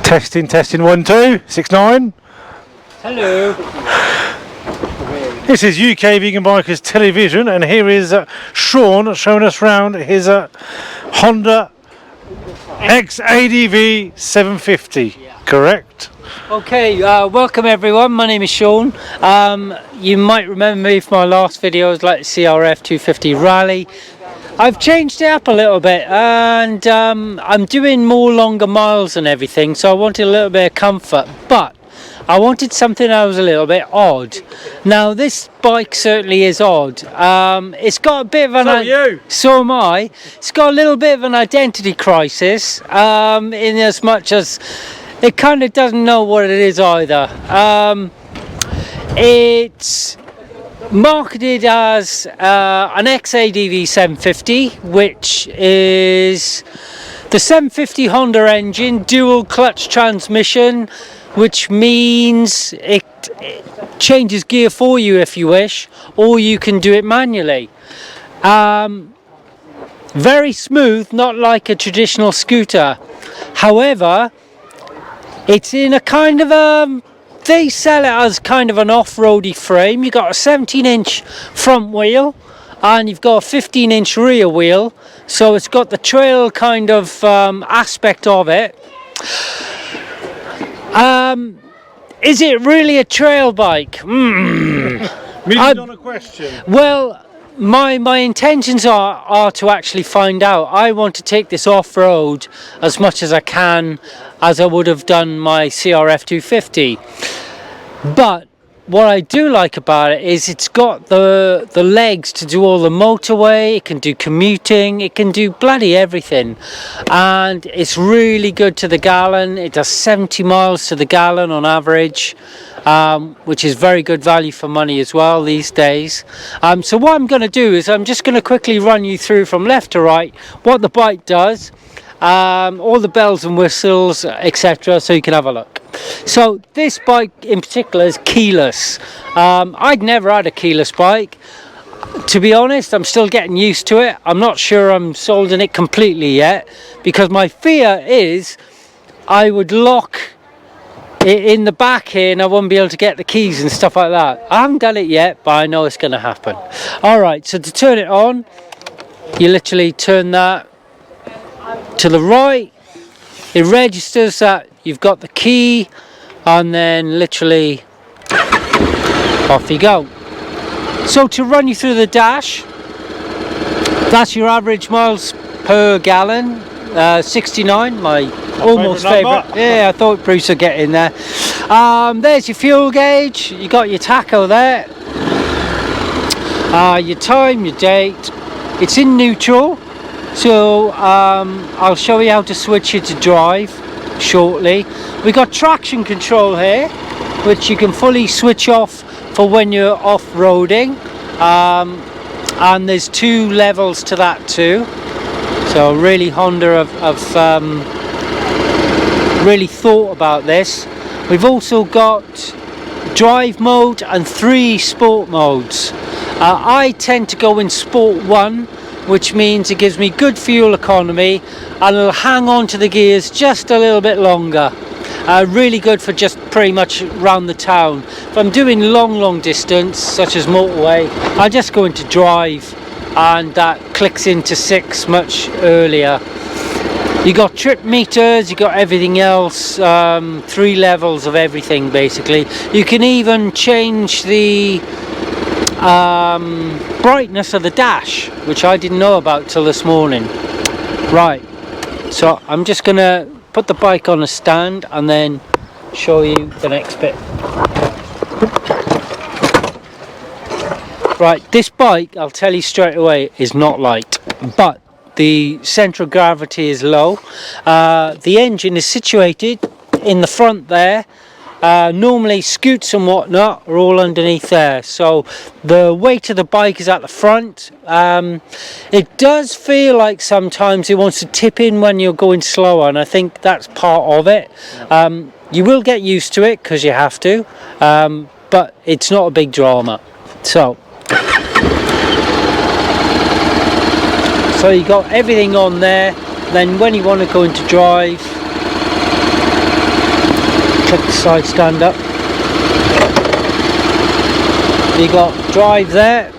Testing, 1, 2, 6, 9. Hello. This is UK Vegan Bikers Television, and here is Sean showing us around his Honda X-ADV 750, correct? Okay, welcome everyone. My name is Sean. You might remember me from my last videos like CRF 250 Rally. I've changed it up a little bit, and I'm doing more longer miles and everything, so I wanted a little bit of comfort, but I wanted something that was a little bit odd. Now this bike certainly is odd. It's got a bit of an... So am I. It's got a little bit of an identity crisis, in as much as it kind of doesn't know what it is either. It's marketed as an X-ADV 750, which is the 750 Honda engine, dual clutch transmission, which means it changes gear for you if you wish, or you can do it manually. Very smooth, not like a traditional scooter. However, it's in a kind of a... They sell it as kind of an off-roady frame. You've got a 17-inch front wheel and you've got a 15-inch rear wheel, so it's got the trail kind of aspect of it. Is it really a trail bike? Million dollar question. Well, my intentions are to actually find out. I want to take this off-road as much as I can, as I would have done my CRF 250. But what I do like about it is it's got the legs to do all the motorway, it can do commuting, it can do bloody everything, and it's really good to the gallon. It does 70 miles to the gallon on average, which is very good value for money as well these days. So what I'm going to do is I'm just going to quickly run you through from left to right what the bike does, all the bells and whistles, etc., so you can have a look. So this bike in particular is keyless. I'd never had a keyless bike. To be honest, I'm still getting used to it. I'm not sure I'm sold on it completely yet, because my fear is I would lock it in the back here and I won't be able to get the keys and stuff like that. I haven't done it yet, but I know it's going to happen. Alright, so to turn it on, you literally turn that to the right. It registers that you've got the key, and then literally off you go. So to run you through the dash, that's your average miles per gallon, 69, my almost favourite. Yeah, I thought Bruce would get in there. There's your fuel gauge, you got your tacho there, your time, your date. It's in neutral, so I'll show you how to switch it to drive shortly. We got traction control here, which you can fully switch off for when you're off-roading, and there's 2 levels to that too, so really Honda have really thought about this. We've also got drive mode and 3 sport modes. I tend to go in sport 1, which means it gives me good fuel economy and it'll hang on to the gears just a little bit longer. Really good for just pretty much around the town. If I'm doing long distance, such as motorway, I just go into drive and that clicks into 6 much earlier. You got trip meters, you got everything else, 3 levels of everything basically. You can even change the brightness of the dash, which I didn't know about till this morning. Right, so I'm just gonna put the bike on a stand and then show you the next bit. Right, this bike, I'll tell you straight away, is not light, but the centre of gravity is low. The engine is situated in the front there. Normally scoots and whatnot are all underneath there, so the weight of the bike is at the front. It does feel like sometimes it wants to tip in when you're going slower, and I think that's part of it. You will get used to it because you have to, but it's not a big drama. So you got everything on there. Then when you want to go into drive, click the side stand up. You got drive there,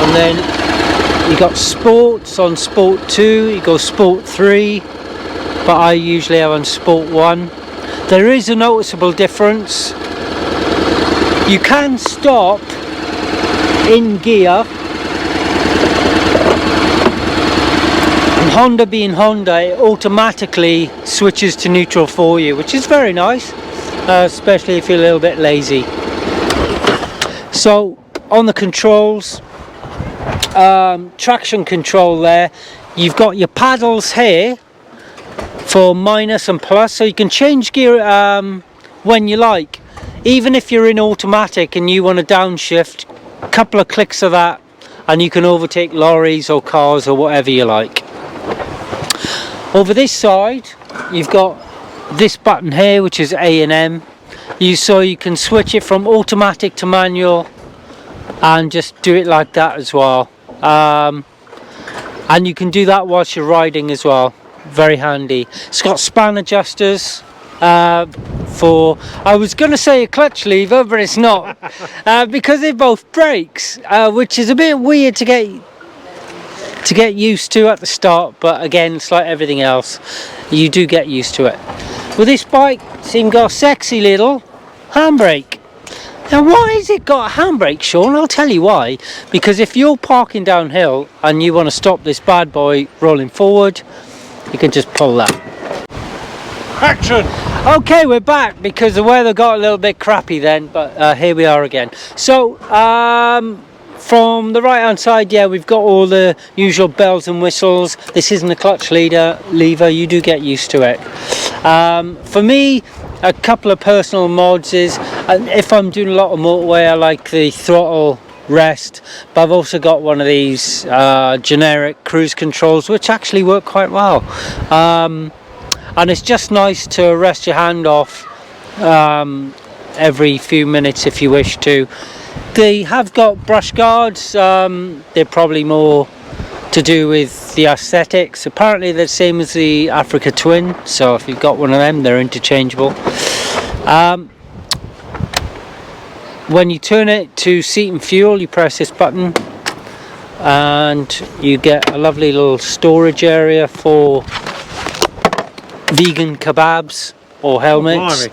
and then you got sports on sport 2, you go sport 3, but I usually have on sport 1. There is a noticeable difference. You can stop in gear, and Honda being Honda, it automatically switches to neutral for you, which is very nice, especially if you're a little bit lazy. So on the controls, traction control there, you've got your paddles here for minus and plus, so you can change gear when you like. Even if you're in automatic and you want to downshift, a couple of clicks of that and you can overtake lorries or cars or whatever you like. Over this side you've got this button here, which is A and M, so you can switch it from automatic to manual and just do it like that as well. And you can do that whilst you're riding as well. Very handy. It's got span adjusters for, I was going to say a clutch lever, but it's not, because they're both brakes, which is a bit weird to get used to at the start, but again, it's like everything else, you do get used to it. With this bike, it's even got a sexy little handbrake. Now, why has it got a handbrake, Sean? I'll tell you why. Because if you're parking downhill and you want to stop this bad boy rolling forward, you can just pull that. Action! Okay, we're back because the weather got a little bit crappy then, but here we are again. So, from the right hand side, yeah, we've got all the usual bells and whistles. This isn't a clutch lever, you do get used to it. For me, a couple of personal mods is, if I'm doing a lot of motorway, I like the throttle rest, but I've also got one of these generic cruise controls which actually work quite well, and it's just nice to rest your hand off every few minutes if you wish to. They have got brush guards, they're probably more to do with the aesthetics. Apparently they're the same as the Africa Twin, so if you've got one of them, they're interchangeable. When you turn it to seat and fuel, you press this button and you get a lovely little storage area for vegan kebabs or helmets.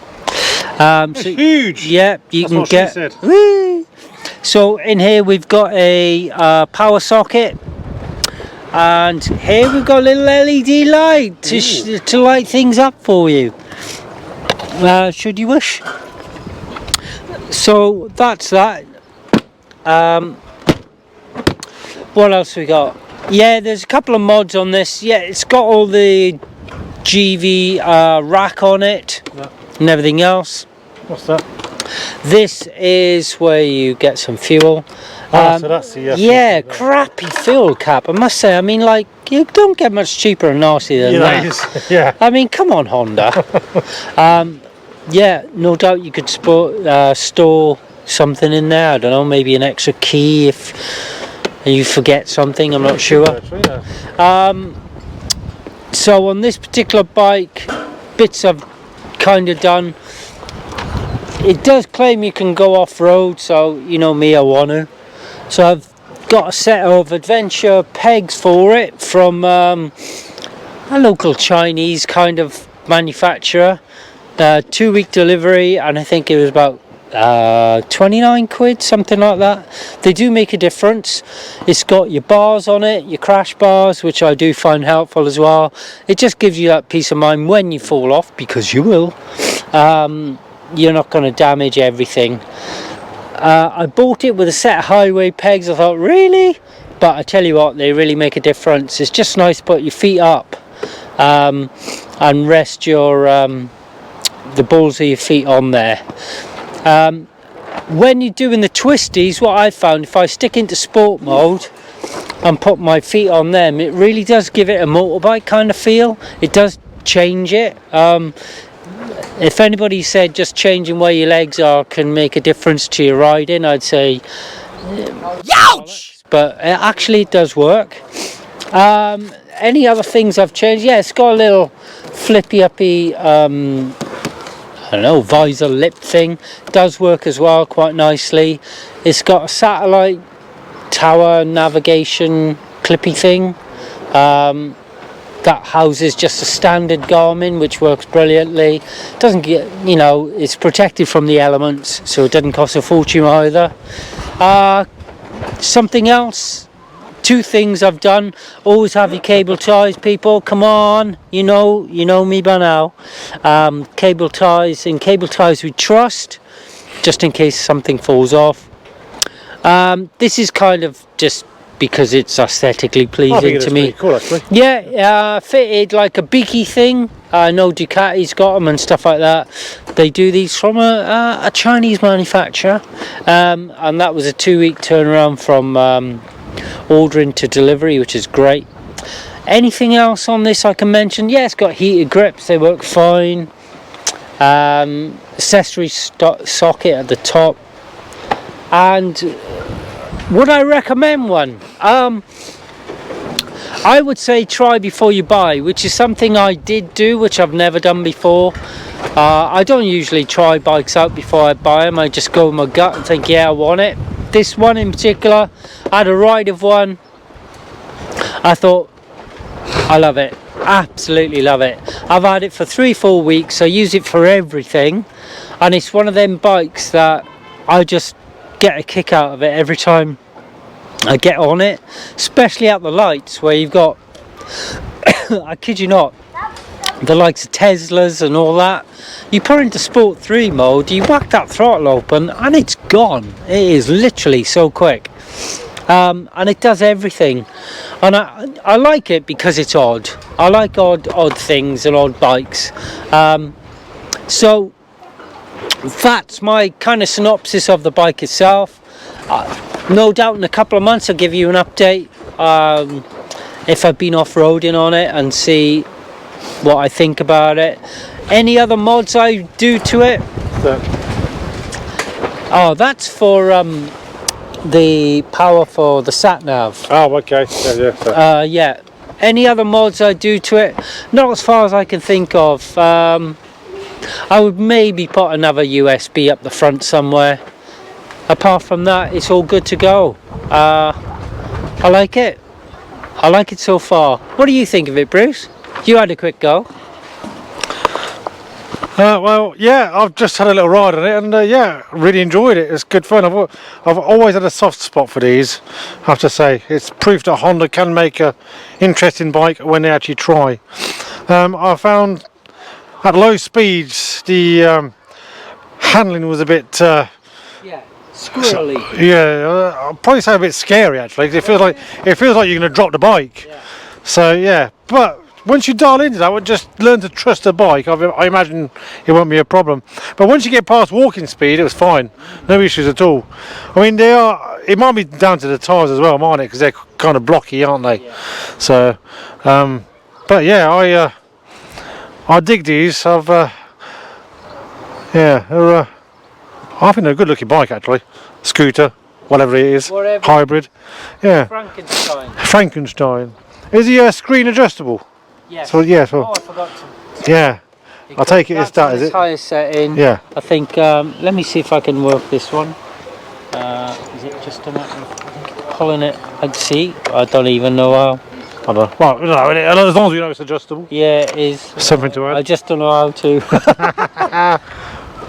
So huge! Yeah, you That's can what get. she said. Woo! So in here we've got a power socket, and here we've got a little LED light to light things up for you, should you wish. So that's that. What else we got? Yeah, there's a couple of mods on this. Yeah, it's got all the GV rack on it and everything else. What's that? This is where you get some fuel. So that's the yeah, crappy fuel cap, I must say. I mean, like, you don't get much cheaper and nasty than that. Yeah. I mean, come on, Honda. Yeah, no doubt you could store something in there. I don't know, maybe an extra key if you forget something, I'm not sure. So on this particular bike, bits I've kind of done. It does claim you can go off-road, so you know me, I want to. So I've got a set of adventure pegs for it from a local Chinese kind of manufacturer. 2-week delivery, and I think it was about 29 quid, something like that. They do make a difference. It's got your bars on it, your crash bars, which I do find helpful as well. It just gives you that peace of mind when you fall off, because you will. You're not going to damage everything. I bought it with a set of highway pegs. I thought, really? But I tell you what, they really make a difference. It's just nice to put your feet up and rest your the balls of your feet on there. When you're doing the twisties, what I found, if I stick into sport mode and put my feet on them, it really does give it a motorbike kind of feel. It does change it. If anybody said just changing where your legs are can make a difference to your riding, I'd say ouch! But actually it does work. Any other things I've changed? Yeah, it's got a little flippy uppy, I don't know, visor lip thing. Does work as well quite nicely. It's got a satellite tower navigation clippy thing. That houses just a standard Garmin, which works brilliantly. Doesn't get, you know, it's protected from the elements, so it doesn't cost a fortune either. Something else, 2 things I've done. Always have your cable ties, people. Come on, you know me by now. Cable ties, and cable ties we trust, just in case something falls off. This is kind of just because it's aesthetically pleasing to me. Cool, actually. Yeah, fitted like a beaky thing. I know Ducati's got them and stuff like that. They do these from a Chinese manufacturer, and that was a 2-week turnaround from ordering to delivery, which is great. Anything else on this I can mention? Yeah, it's got heated grips, they work fine. Accessory socket at the top. And would I recommend one? I would say try before you buy, which is something I did do, which I've never done before. I don't usually try bikes out before I buy them. I just go with my gut and think, yeah, I want it. This one in particular, I had a ride of one. I thought, I love it. Absolutely love it. I've had it for 3-4 weeks. I use it for everything. And it's one of them bikes that I just get a kick out of it every time I get on it, especially at the lights where you've got I kid you not, the likes of Teslas and all that. You put into Sport 3 mode, you whack that throttle open and it's gone. It is literally so quick, and it does everything. And I like it because it's odd. I like odd things and odd bikes. So that's my kind of synopsis of the bike itself. No doubt in a couple of months I'll give you an update if I've been off-roading on it and see what I think about it. Any other mods I do to it? Oh, that's for the power for the sat nav. Oh, okay. Yeah. Yeah. Any other mods I do to it? Not as far as I can think of. I would maybe put another USB up the front somewhere. Apart from that, it's all good to go. I like it. I like it so far. What do you think of it, Bruce? You had a quick go. Well, yeah, I've just had a little ride on it, and yeah, really enjoyed it. It's good fun. I've always had a soft spot for these, I have to say. It's proof that Honda can make a interesting bike when they actually try. I found at low speeds the handling was a bit Yeah, squirrely. Yeah, I'd probably say a bit scary actually, 'cause it feels like you're going to drop the bike. Yeah. So yeah, but once you dial into that, just learn to trust the bike. I imagine it won't be a problem. But once you get past walking speed, it was fine, no issues at all. I mean, it might be down to the tyres as well, mightn't it? Because they're kind of blocky, aren't they? Yeah. So, but yeah, I dig these. Yeah, I think they're a good looking bike actually. Scooter, whatever it is, Whatever. hybrid. Yeah, Frankenstein. Is he screen adjustable? Yes. So yeah, so Oh, I forgot to. yeah, I'll take it as that, is it? Highest setting. Yeah. I think. Let me see if I can work this one. Is it just a matter of pulling it? I'd see. I don't even know how. I don't know. Well, no, as long as you know it's adjustable. Yeah, it is. Something to add. I just don't know how to.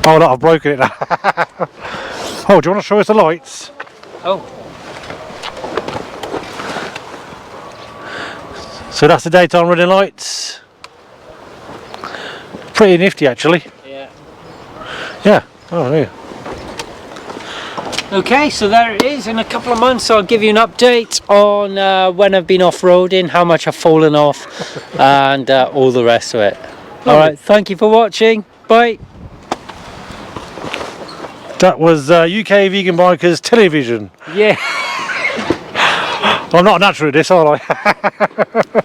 Oh no, I've broken it now. Oh, do you want to show us the lights? Oh. So that's the daytime running lights. Pretty nifty actually. Yeah. Yeah. Oh yeah. Okay, so there it is. In a couple of months I'll give you an update on when I've been off-roading, how much I've fallen off, and all the rest of it. Alright, thank you for watching. Bye. That was UK Vegan Bikers Television. Yeah. I'm not natural at this, are I?